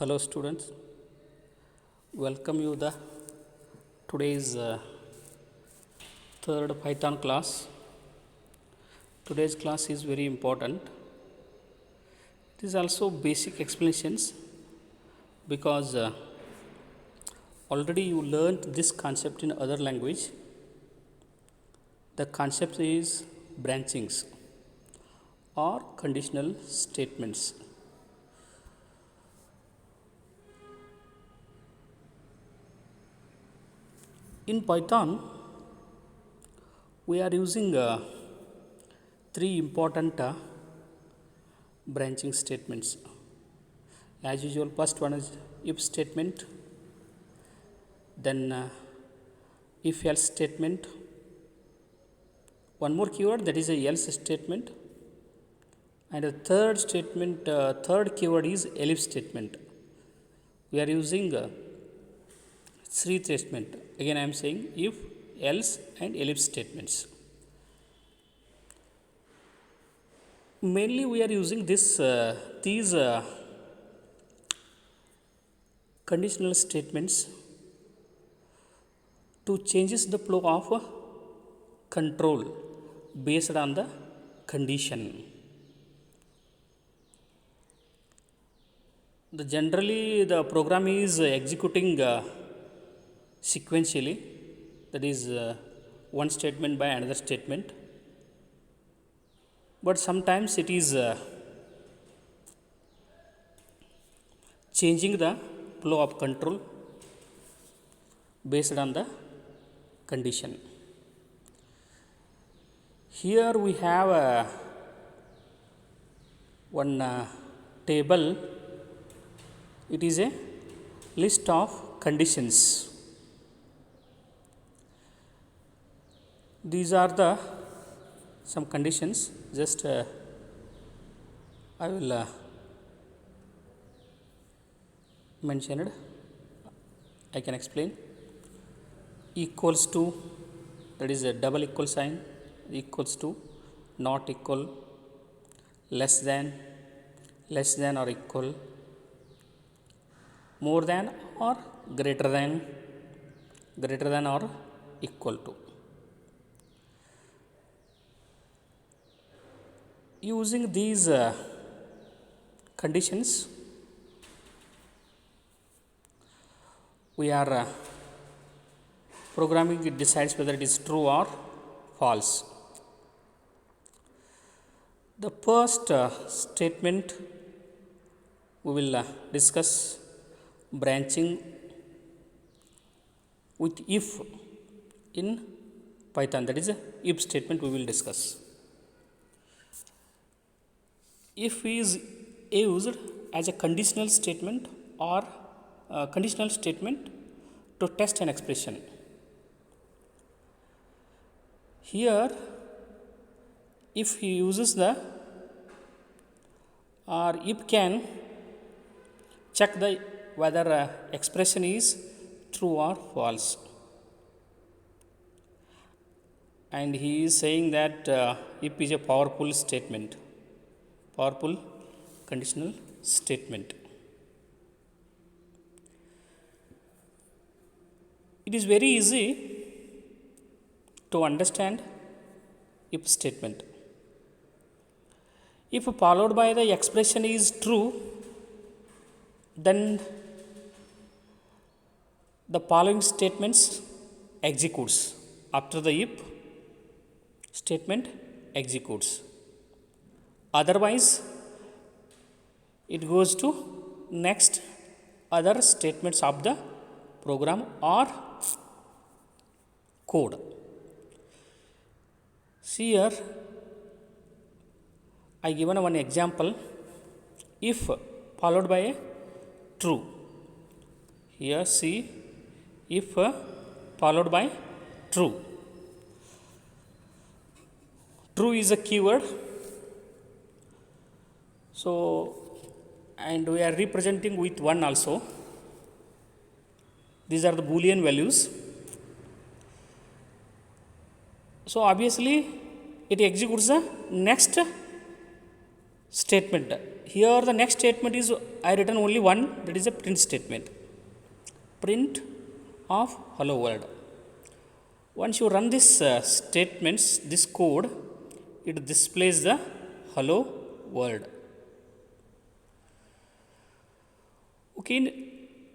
Hello students, welcome you the today's third Python class. Today's class is very important. It is also basic explanations because already you learned this concept in other language. The concept is branchings or conditional statements. In Python, we are using three important branching statements. As usual, first one is if statement, then if else statement, one more keyword, that is a else statement, and the third statement, third keyword is ellipse statement. We are using three statement. Again, I am saying if, else, and ellipse statements. Mainly, we are using these conditional statements to changes the flow of control based on the condition. Generally, the program is executing sequentially, that is one statement by another statement, but sometimes it is changing the flow of control based on the condition. Here we have one table. It is a list of conditions. These are the some conditions. Just I will mention it. I can explain. Equals to, that is a double equal sign, equals to, not equal, less than or equal, more than or greater than or equal to. Using these conditions, we are programming, it decides whether it is true or false. The first statement we will discuss branching with if in Python, that is a if statement we will discuss. If is used as a conditional statement or conditional statement to test an expression. Here, if he uses the or if can check the whether expression is true or false, and he is saying that if is a powerful statement, powerful conditional statement. It is very easy to understand if statement. If followed by the expression is true, then the following statements executes. After the if, statement executes. Otherwise, it goes to next other statements of the program or code. See here, I given one example. If followed by a true. Here see, if followed by true. True is a keyword. So, and we are representing with 1 also. These are the Boolean values. So, obviously, it executes the next statement. Here the next statement is I written only one, that is a print statement. Print of hello world. Once you run this statements, this code, it displays the hello world. Okay,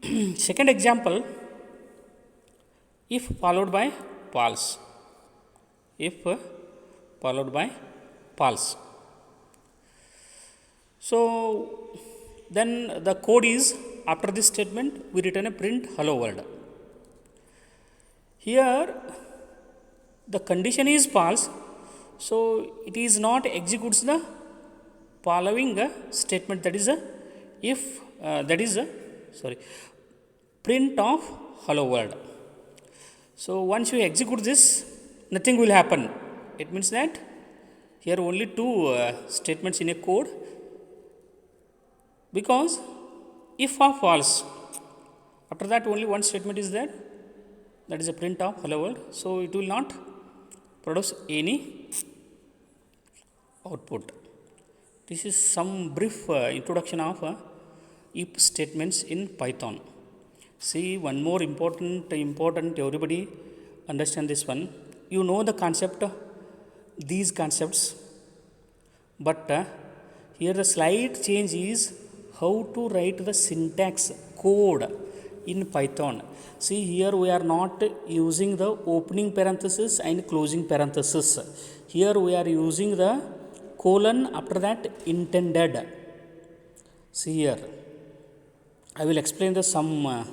in second example, if followed by false. If followed by false. So then the code is, after this statement we return a print hello world. Here the condition is false, so it is not executes the following statement, that is a if that is a print of hello world. So once you execute this, nothing will happen. It means that here only two statements in a code, because if or false, after that only one statement is there, that is a print of hello world. So it will not produce any output. This is some brief introduction of if statements in Python. See, one more important everybody understand this one. You know the concept, these concepts, but here the slight change is how to write the syntax code in Python. See, here we are not using the opening parenthesis and closing parenthesis. Here we are using the colon, after that intended. See here, I will explain the some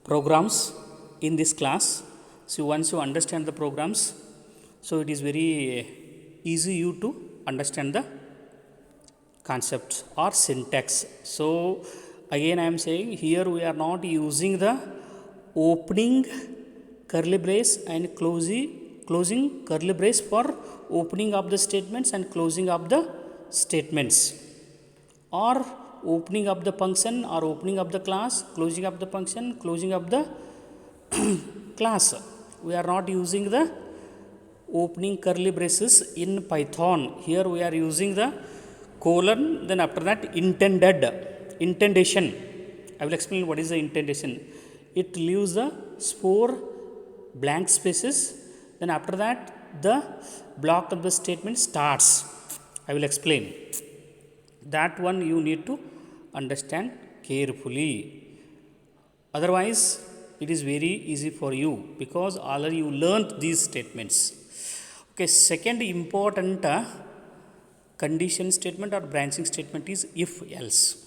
programs in this class. So once you understand the programs, so it is very easy you to understand the concepts or syntax. So again I am saying, here we are not using the opening curly brace and closing curly brace for opening of the statements and closing of the statements, or opening of the function or opening of the class, closing of the function, closing of the class. We are not using the opening curly braces in Python. Here we are using the colon, then after that indentation. I will explain what is the indentation. It leaves the 4 blank spaces, then after that the block of the statement starts. I will explain. That one you need to understand carefully. Otherwise, it is very easy for you, because already you learned these statements. Okay, second important condition statement or branching statement is if else.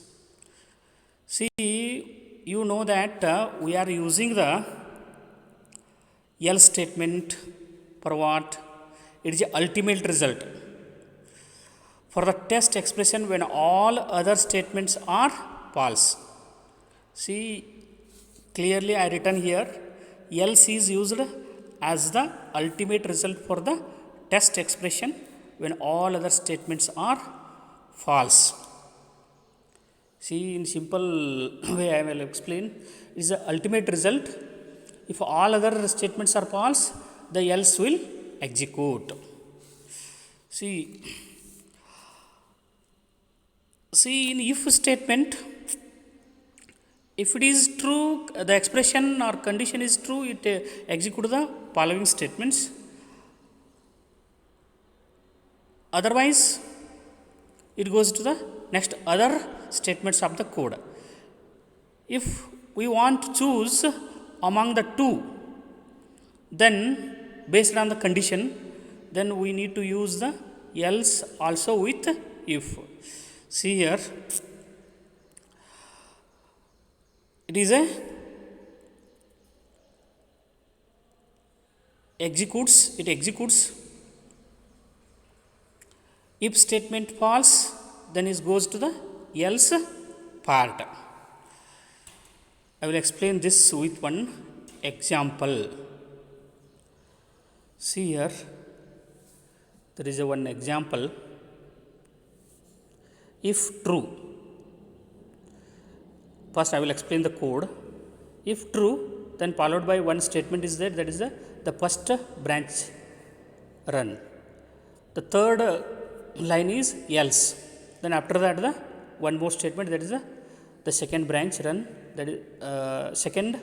See, you know that we are using the else statement for what? It is the ultimate result. For the test expression when all other statements are false. See, clearly I written here, else is used as the ultimate result for the test expression when all other statements are false. See, in simple way I will explain, it is the ultimate result. If all other statements are false, the else will execute. See, in if statement, if it is true, the expression or condition is true, it executes the following statements. Otherwise, it goes to the next other statements of the code. If we want to choose among the two, then based on the condition, then we need to use the else also with if. See here, it is a it executes if statement false, then it goes to the else part. I will explain this with one example. See here, there is a one example. If true, first I will explain the code. If true, then followed by one statement is there, that is the first branch run. The third line is else. Then after that the one more statement, that is the second branch run, that is second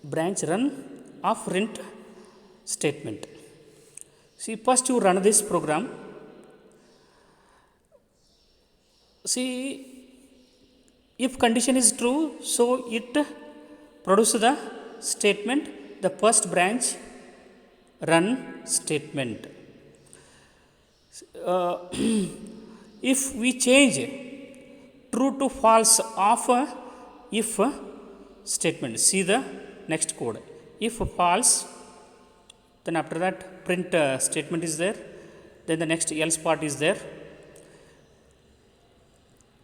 branch run of print statement. See, first you run this program. See, if condition is true, so it produces the statement, the first branch run statement. If we change true to false of if statement, see the next code. If false, then after that print statement is there, then the next else part is there,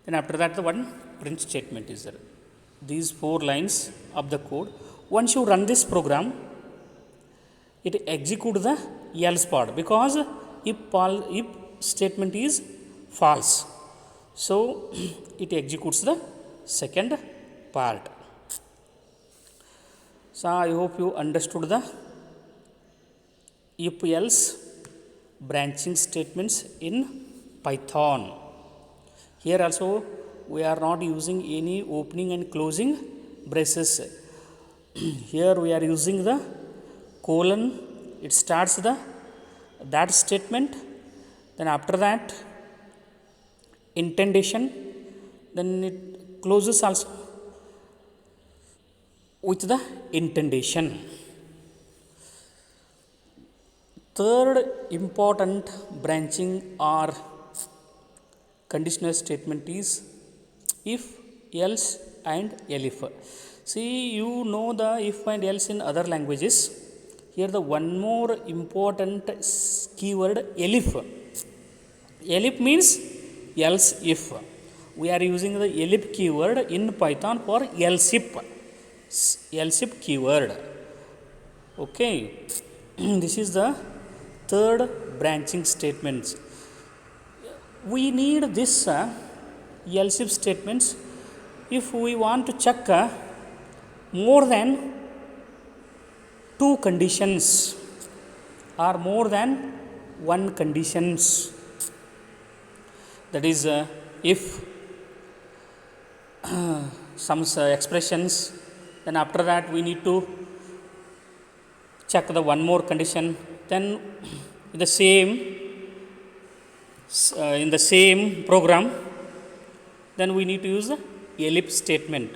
then after that the one print statement is there. These 4 lines of the code. Once you run this program, it executes the else part, because if statement is false, so it executes the second part. So I hope you understood the if else branching statements in Python. Here also we are not using any opening and closing braces. Here we are using the colon. It starts that statement, then after that indentation, then it closes also with the indentation. Third important branching or conditional statement is if, else and elif. See, you know the if and else in other languages. Here the one more important keyword, elif. Elif means else if. We are using the elif keyword in Python for else if keyword. Okay. This is the third branching statements. We need this else if statements if we want to check more than 2 conditions or more than 1 conditions. That is if some expressions, then after that we need to check the one more condition, then in the same program, then we need to use the elif statement.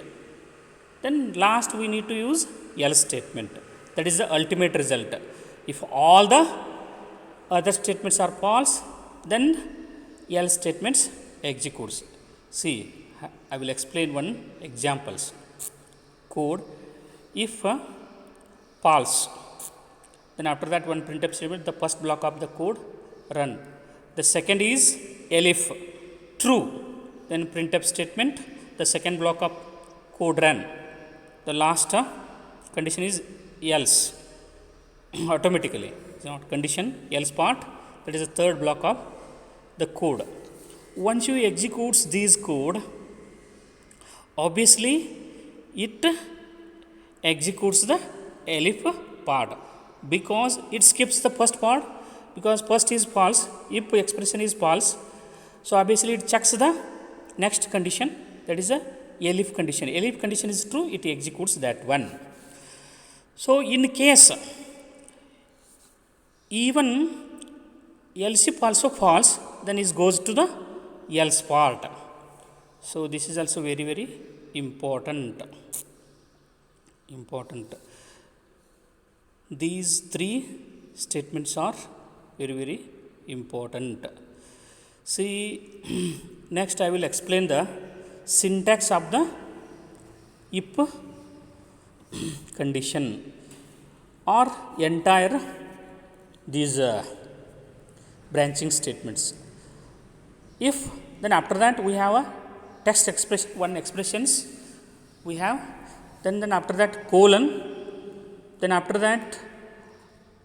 Then last we need to use else statement. That is the ultimate result. If all the other statements are false, then else statements executes. See, I will explain one examples. Code if false, then after that one printf statement, the first block of the code run. The second is elif true, then printf statement, the second block of code run. The last condition is else automatically. It's not condition, else part, that is the third block of the code. Once you execute this code, obviously it executes the elif part, because it skips the first part, because first is false. If expression is false, so obviously it checks the next condition, that is a elif condition. Elif condition is true, it executes that one. So in case even else if also false, then it goes to the else part. So this is also very, very important. These 3 statements are very, very important. See, next I will explain the syntax of the if condition or entire these branching statements. If, then after that we have a text expression, one expressions we have, then after that colon, then after that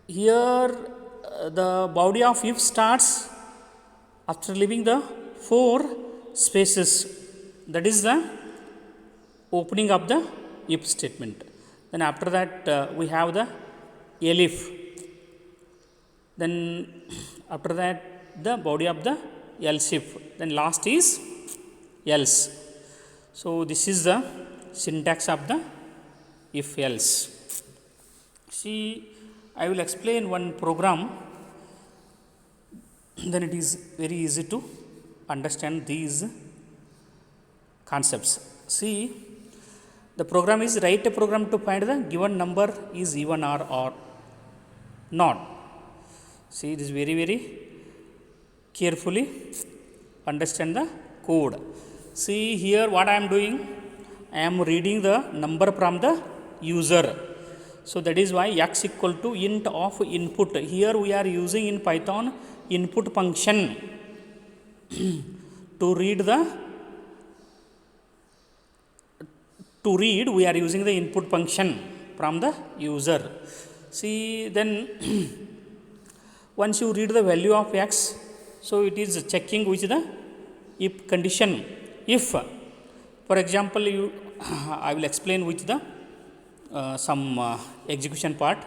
here the body of if starts after leaving the 4 spaces, that is the opening of the if statement. Then after that we have the elif, then after that the body of the else if, then last is else. So this is the syntax of the if else. See, I will explain one program, then it is very easy to understand these concepts. See, the program is write a program to find the given number is even or not. See, it is very carefully understand the code. See here what I am doing, I am reading the number from the user. So that is why x equal to int of input. Here we are using in Python input function to read we are using the input function from the user. See, then once you read the value of x, so it is checking which the if condition. If for example you I will explain which the some execution part.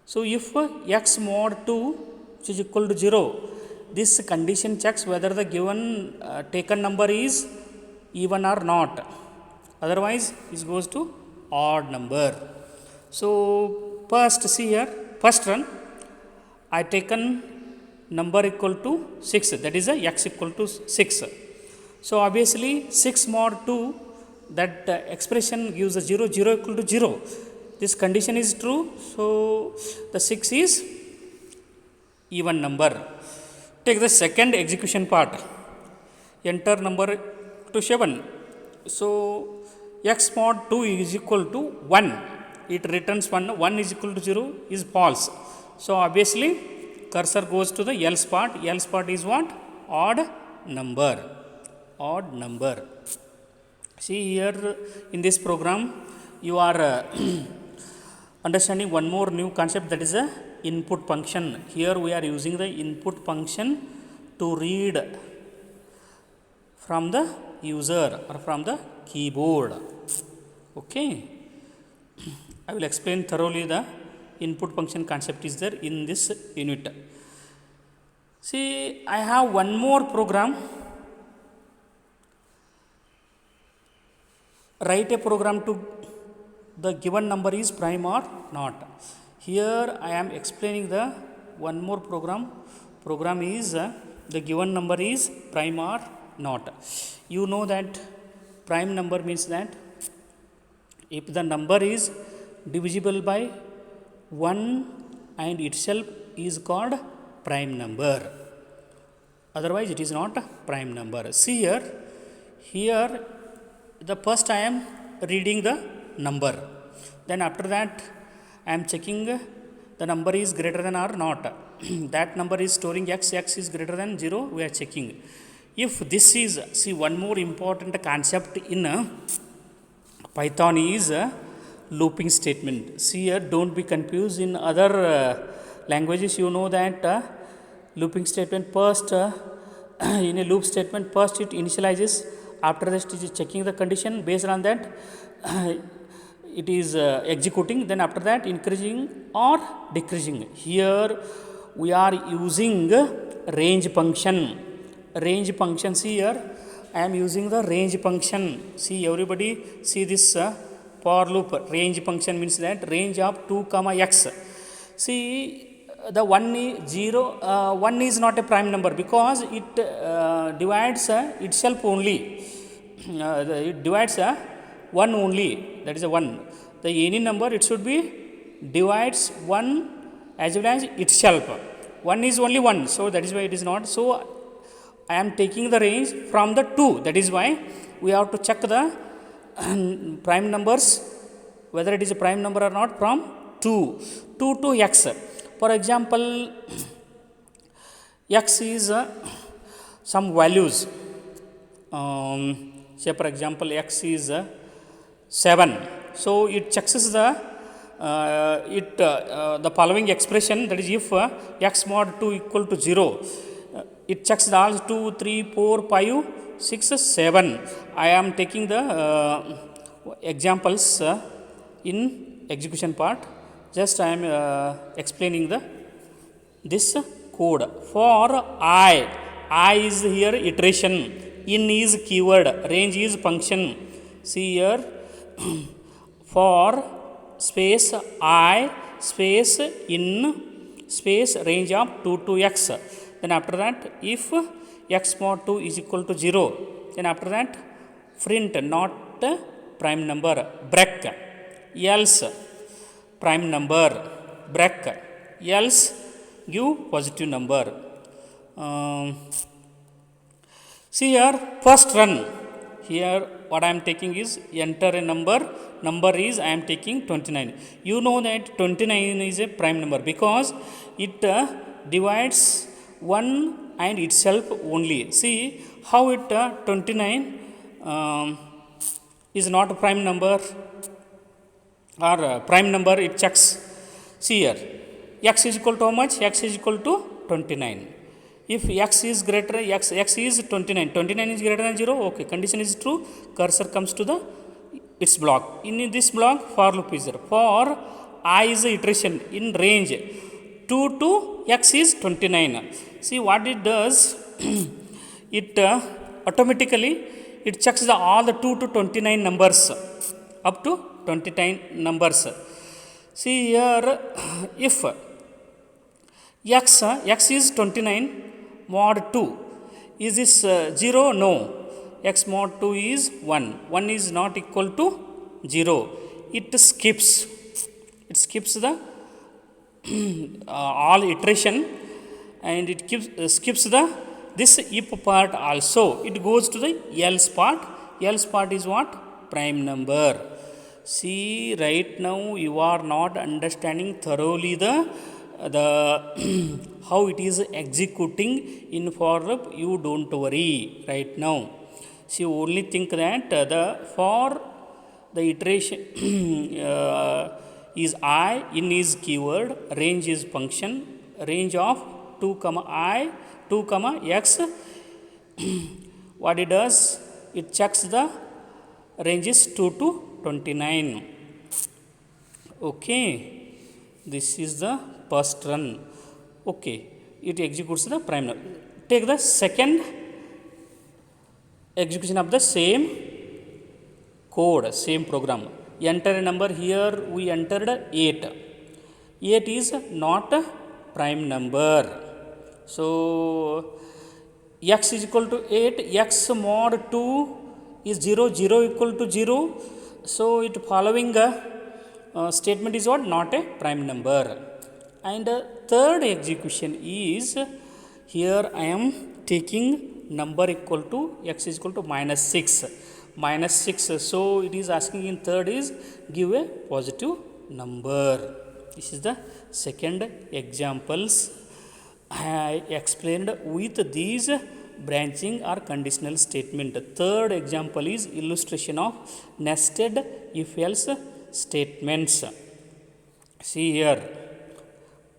So if x mod 2 which is equal to 0, this condition checks whether the given taken number is even or not, otherwise it goes to odd number. So first see here, first run I taken number equal to 6, that is a x equal to 6. So obviously 6 mod 2, that expression gives a 0 equal to 0. This condition is true, so the 6 is even number. Take the second execution part, enter number to 7. So x mod 2 is equal to 1, it returns 1 is equal to 0 is false. So obviously cursor goes to the else part. Else part is what? Odd number. See here in this program you are understanding one more new concept, that is a input function. Here we are using the input function to read from the user or from the keyboard. Okay, I will explain thoroughly the input function concept is there in this unit. See, I have one more program. Write a program to the given number is prime or not. Here I am explaining the one more program. Program is the given number is prime or not. You know that prime number means that if the number is divisible by 1 and itself is called prime number, otherwise it is not a prime number. See here the first I am reading the number, then after that I am checking the number is greater than or not. That number is storing x is greater than 0, we are checking. If this is, see, one more important concept in Python is looping statement. See here, don't be confused. In other languages you know that looping statement first in a loop statement first it initializes, after that it is checking the condition, based on that it is executing, then after that increasing or decreasing. Here we are using range function. See here I am using the range function. See, everybody see this for loop. Range function means that range of 2 comma x. See, the 1 is not a prime number because it divides itself only. It divides 1 only, that is a 1. The any number it should be divides 1 as well as itself. 1 is only 1, so that is why it is not. So I am taking the range from the 2, that is why we have to check the prime numbers whether it is a prime number or not from 2 to x. For example, x is some values, say for example x is 7, so it checks the following expression, that is if x mod 2 equal to 0, it checks the all 2, 3, 4, 5, 6, 7. I am taking the examples in execution part. Just I am explaining this code. For I I is here iteration, in is keyword, range is function. See here, for space I space in space range of 2 to x. Then after that, if x mod 2 is equal to 0, then after that print not prime number, break, else prime number, break, else give positive number. See here, first run. Here what I am taking is enter a number. Number is I am taking 29. You know that 29 is a prime number because it divides 1 and itself only. See how it 29 is not a prime number or prime number, it checks. See here, x is equal to how much? X is equal to 29. If x is greater, x is 29, 29 is greater than 0, okay, condition is true, cursor comes to the its block. In this block, for loop is there. For I is a iteration in range 2 to x is 29. See what it does, it automatically it checks the all the 2 to 29 numbers up to 29 numbers. See here, if x is 29 mod 2, is this 0? No, x mod 2 is 1, 1 is not equal to 0, it skips the all iteration and it skips the this if part also, it goes to the else part. Else part is what? Prime number. See, right now you are not understanding thoroughly the how it is executing in for loop. You don't worry right now. See, only think that the for the iteration is I, in is keyword, range is function, range of 2 comma I 2 comma x. What it does, it checks the ranges 2 to 29. Okay, this is the first run. Okay, it executes the prime number. Take the second execution of the same code, same program. Enter a number. Here we entered 8. 8 is not a prime number. So x is equal to 8, x mod 2 is 0, 0 equal to 0. So it following statement is what? Not a prime number. And third execution is, here I am taking number equal to x is equal to minus 6. Minus 6. So it is asking in third is give a positive number. This is the second examples I explained with these branching or conditional statement. Third example is illustration of nested if else statements. See here,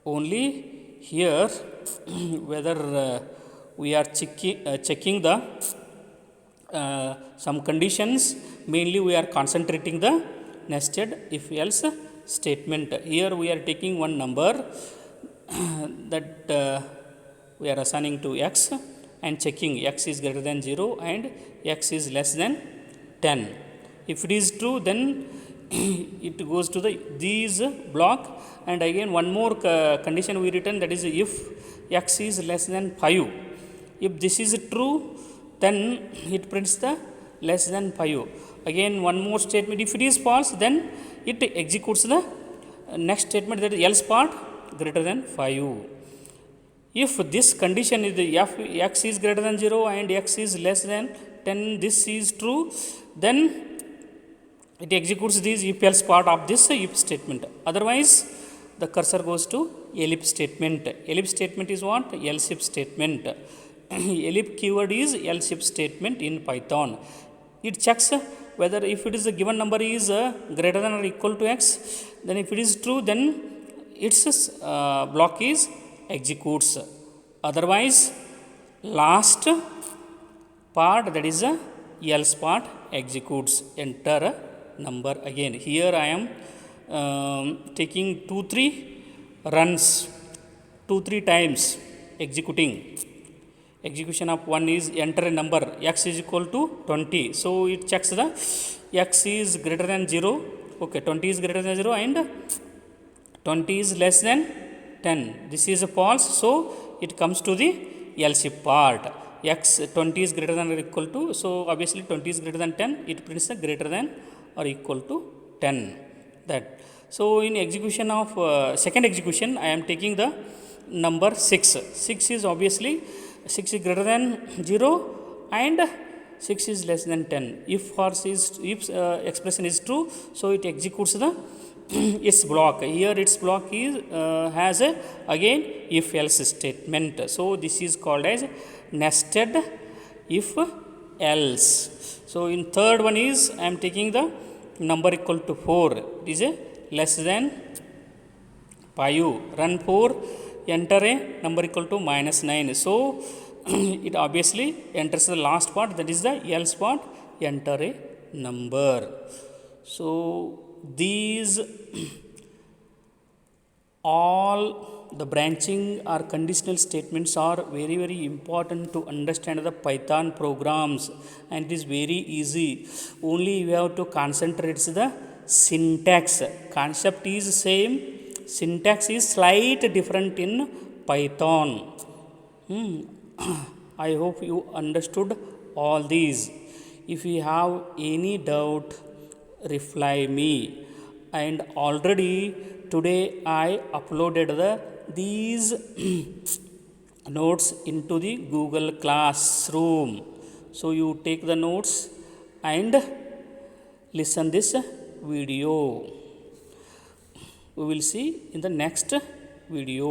only here whether we are checking the some conditions, mainly we are concentrating the nested if else statement. Here we are taking one number that we are assigning to x and checking x is greater than 0 and x is less than 10. If it is true, then it goes to the these block, and again one more condition we written, that is if x is less than 5. If this is true, then it prints the less than 5. Again one more statement, if it is false, then it executes the next statement, that is else part greater than 5. If this condition is the x is greater than 0 and x is less than 10, this is true, then it executes this if else part of this if statement. Otherwise, the cursor goes to ellipse statement. Ellipse statement is what? Else if statement. Ellipse keyword is else if statement in Python. It checks whether if it is a given number is greater than or equal to x, then if it is true, then its block is executes. Otherwise, last part, that is a else part, executes. Enter a number again. Here I am taking 2-3 runs, 2-3 times executing. Execution of one is enter a number x is equal to 20. So it checks the x is greater than 0. Okay, 20 is greater than 0 and 20 is less than 10. This is a false. So it comes to the else if part. X 20 is greater than or equal to. So obviously 20 is greater than 10. It prints the greater than or equal to 10. That. So in execution of second execution, I am taking the number 6. 6 is obviously 6 is greater than 0 and 6 is less than 10. If expression is true, so it executes the its block. Here its block is has a again if else statement. So this is called as nested if else. So in third one is I am taking the number equal to 4. It is a less than 5. Run 4, enter a number equal to -9. So it obviously enters the last part, that is the else part, enter a number. So these all the branching or conditional statements are very very important to understand the Python programs, and it is very easy. Only you have to concentrate the syntax. Concept is same, syntax is slight different in Python. I hope you understood all these. If you have any doubt, reply me. And already today I uploaded these notes into the Google Classroom. So you take the notes and listen this video. We will see in the next video.